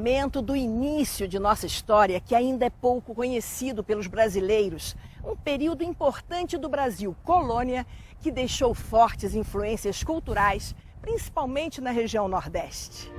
momento do início de nossa história que ainda é pouco conhecido pelos brasileiros. Um período importante do Brasil, colônia, que deixou fortes influências culturais, principalmente na região Nordeste.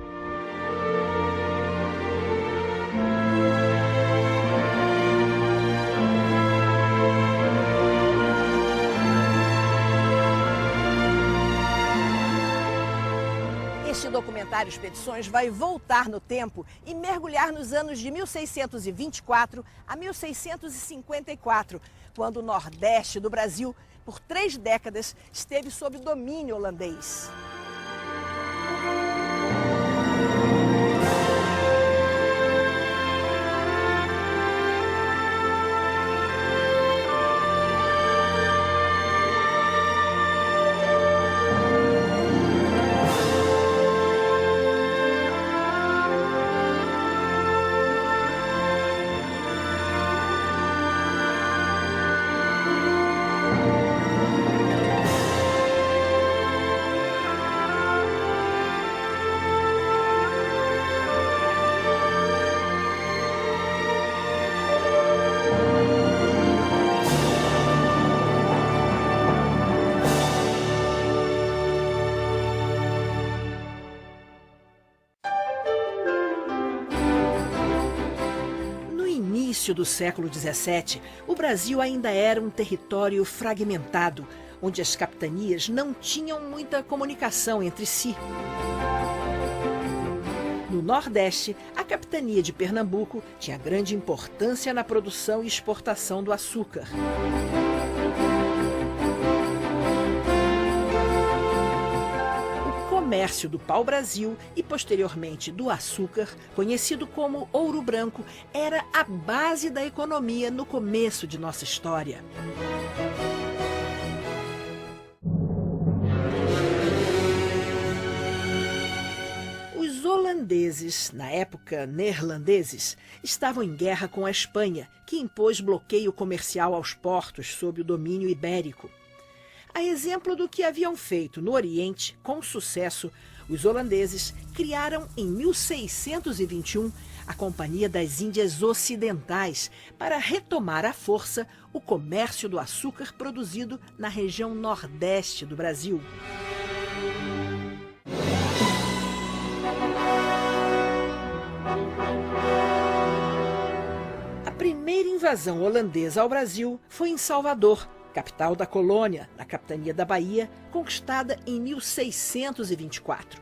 Este documentário Expedições vai voltar no tempo e mergulhar nos anos de 1624 a 1654, quando o Nordeste do Brasil, por 3 décadas, esteve sob domínio holandês. No início do século XVII, o Brasil ainda era um território fragmentado, onde as capitanias não tinham muita comunicação entre si. No Nordeste, a capitania de Pernambuco tinha grande importância na produção e exportação do açúcar. O comércio do pau-brasil e, posteriormente, do açúcar, conhecido como ouro branco, era a base da economia no começo de nossa história. Os holandeses, na época neerlandeses, estavam em guerra com a Espanha, que impôs bloqueio comercial aos portos sob o domínio ibérico. A exemplo do que haviam feito no Oriente, com sucesso, os holandeses criaram em 1621 a Companhia das Índias Ocidentais para retomar à força o comércio do açúcar produzido na região nordeste do Brasil. A primeira invasão holandesa ao Brasil foi em Salvador, capital da colônia, na capitania da Bahia, conquistada em 1624.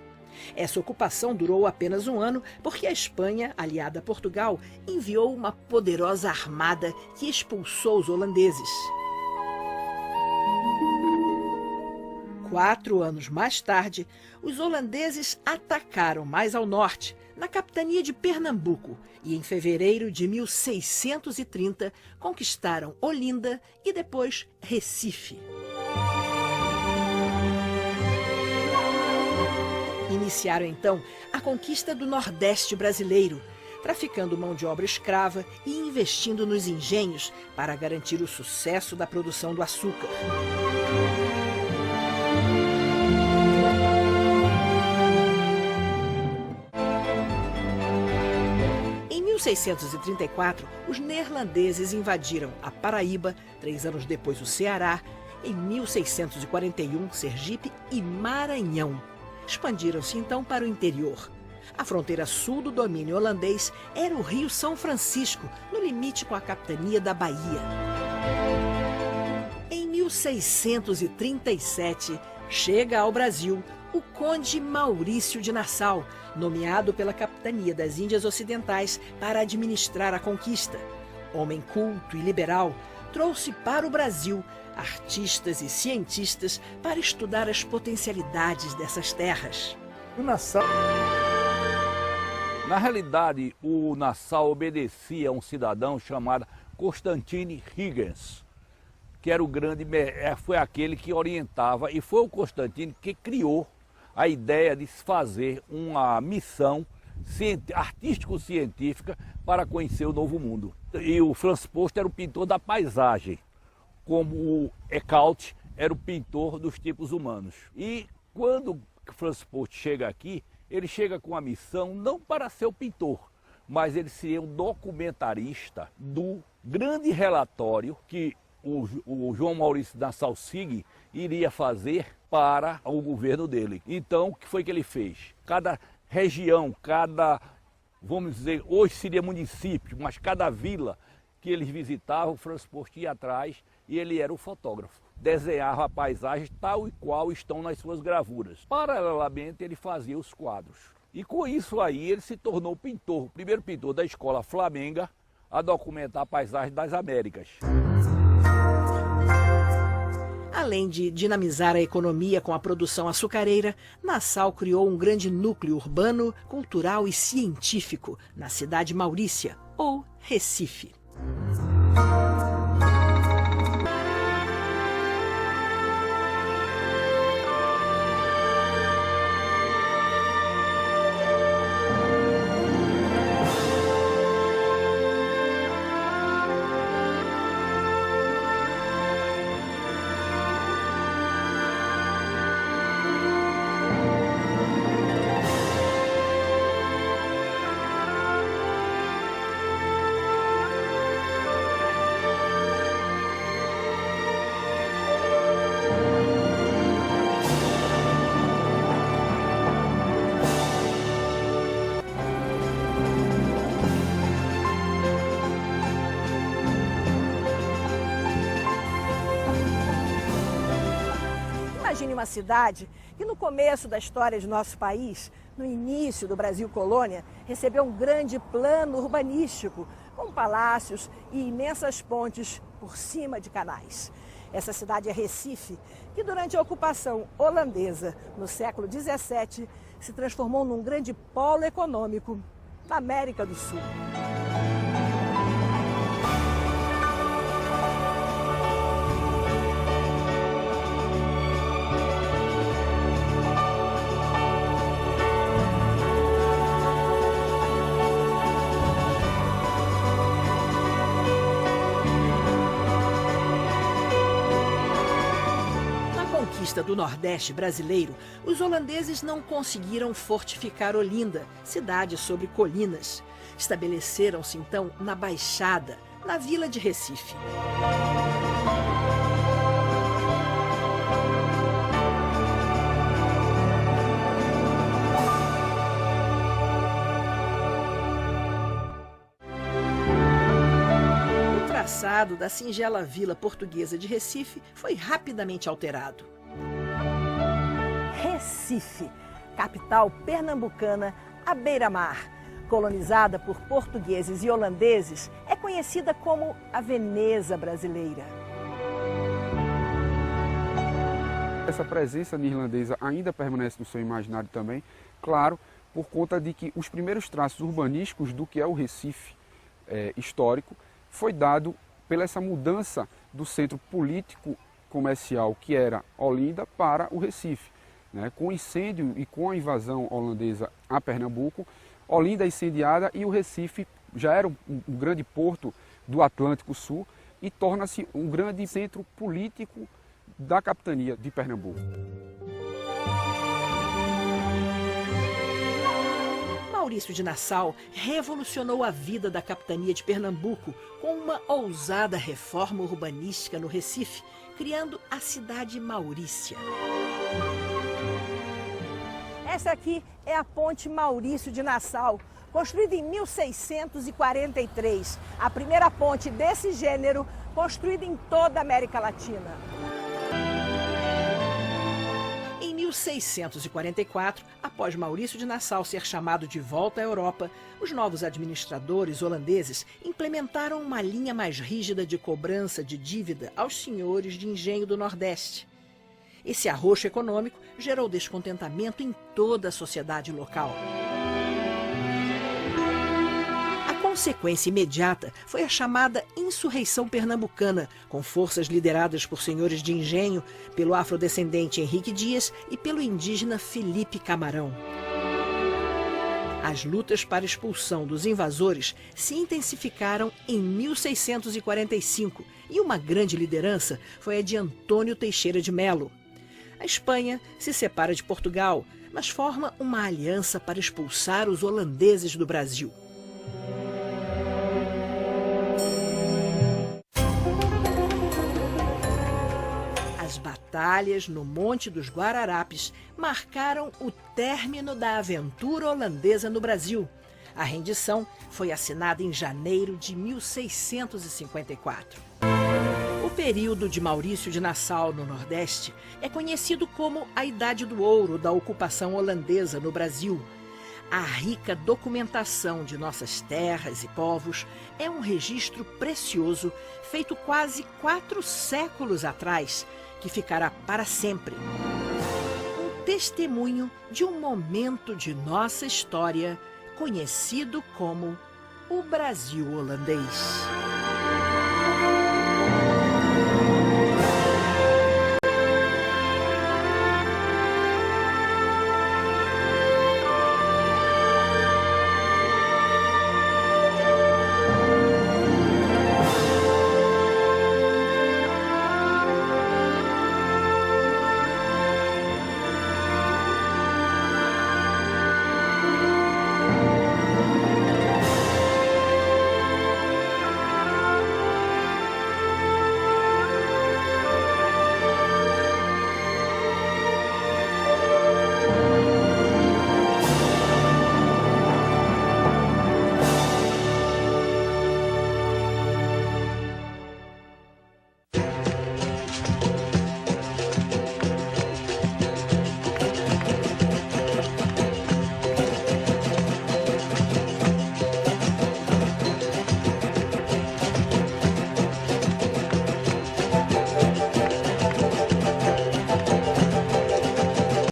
Essa ocupação durou apenas um ano porque a Espanha, aliada a Portugal, enviou uma poderosa armada que expulsou os holandeses. 4 anos mais tarde, os holandeses atacaram mais ao norte, na capitania de Pernambuco, e em fevereiro de 1630 conquistaram Olinda e depois Recife. Iniciaram então a conquista do Nordeste brasileiro, traficando mão de obra escrava e investindo nos engenhos para garantir o sucesso da produção do açúcar. Em 1634, os neerlandeses invadiram a Paraíba, 3 anos depois o Ceará, em 1641, Sergipe e Maranhão. Expandiram-se então para o interior. A fronteira sul do domínio holandês era o Rio São Francisco, no limite com a capitania da Bahia. Em 1637, chega ao Brasil o conde Maurício de Nassau, nomeado pela capitania das Índias Ocidentais para administrar a conquista. Homem culto e liberal, trouxe para o Brasil artistas e cientistas para estudar as potencialidades dessas terras. O Nassau... Na realidade, o Nassau obedecia a um cidadão chamado Constantine Huygens, que era o grande, foi aquele que orientava, e foi o Constantine que criou a ideia de se fazer uma missão artístico-científica para conhecer o Novo Mundo. E o Franz Post era o pintor da paisagem, como o Eckhout era o pintor dos tipos humanos. E quando Franz Post chega aqui, ele chega com a missão não para ser o pintor, mas ele seria um documentarista do grande relatório que o João Maurício Nassau Sig iria fazer para o governo dele. Então, o que foi que ele fez? Cada região, vamos dizer, hoje seria município, mas cada vila que eles visitavam, o Francis Porte ia atrás e ele era o fotógrafo. Desenhava a paisagem tal e qual estão nas suas gravuras. Paralelamente, ele fazia os quadros. E com isso aí, ele se tornou o primeiro pintor da escola flamenga a documentar a paisagem das Américas. Além de dinamizar a economia com a produção açucareira, Nassau criou um grande núcleo urbano, cultural e científico na cidade Maurícia, ou Recife. Imagine uma cidade que no começo da história de nosso país, no início do Brasil colônia, recebeu um grande plano urbanístico, com palácios e imensas pontes por cima de canais. Essa cidade é Recife, que durante a ocupação holandesa, no século XVII, se transformou num grande polo econômico da América do Sul. Do Nordeste brasileiro, os holandeses não conseguiram fortificar Olinda, cidade sobre colinas. Estabeleceram-se então na Baixada, na vila de Recife. O traçado da singela vila portuguesa de Recife foi rapidamente alterado. Recife, capital pernambucana à beira-mar, colonizada por portugueses e holandeses, é conhecida como a Veneza brasileira. Essa presença neerlandesa ainda permanece no seu imaginário também, claro, por conta de que os primeiros traços urbanísticos do que é o Recife histórico foi dado pela essa mudança do centro político comercial que era Olinda para o Recife. Com o incêndio e com a invasão holandesa a Pernambuco, Olinda é incendiada e o Recife já era um grande porto do Atlântico Sul e torna-se um grande centro político da capitania de Pernambuco. Maurício de Nassau revolucionou a vida da capitania de Pernambuco com uma ousada reforma urbanística no Recife, criando a cidade Maurícia. Essa aqui é a Ponte Maurício de Nassau, construída em 1643, a primeira ponte desse gênero construída em toda a América Latina. Em 1644, após Maurício de Nassau ser chamado de volta à Europa, os novos administradores holandeses implementaram uma linha mais rígida de cobrança de dívida aos senhores de engenho do Nordeste. Esse arroxo econômico gerou descontentamento em toda a sociedade local. A consequência imediata foi a chamada Insurreição Pernambucana, com forças lideradas por senhores de engenho, pelo afrodescendente Henrique Dias e pelo indígena Felipe Camarão. As lutas para a expulsão dos invasores se intensificaram em 1645 e uma grande liderança foi a de Antônio Teixeira de Melo. A Espanha se separa de Portugal, mas forma uma aliança para expulsar os holandeses do Brasil. batalhas no Monte dos Guararapes marcaram o término da aventura holandesa no Brasil. A rendição foi assinada em janeiro de 1654. O período de Maurício de Nassau, no Nordeste, é conhecido como a Idade do Ouro da ocupação holandesa no Brasil. A rica documentação de nossas terras e povos é um registro precioso feito quase 4 séculos atrás, que ficará para sempre. Um testemunho de um momento de nossa história conhecido como o Brasil holandês.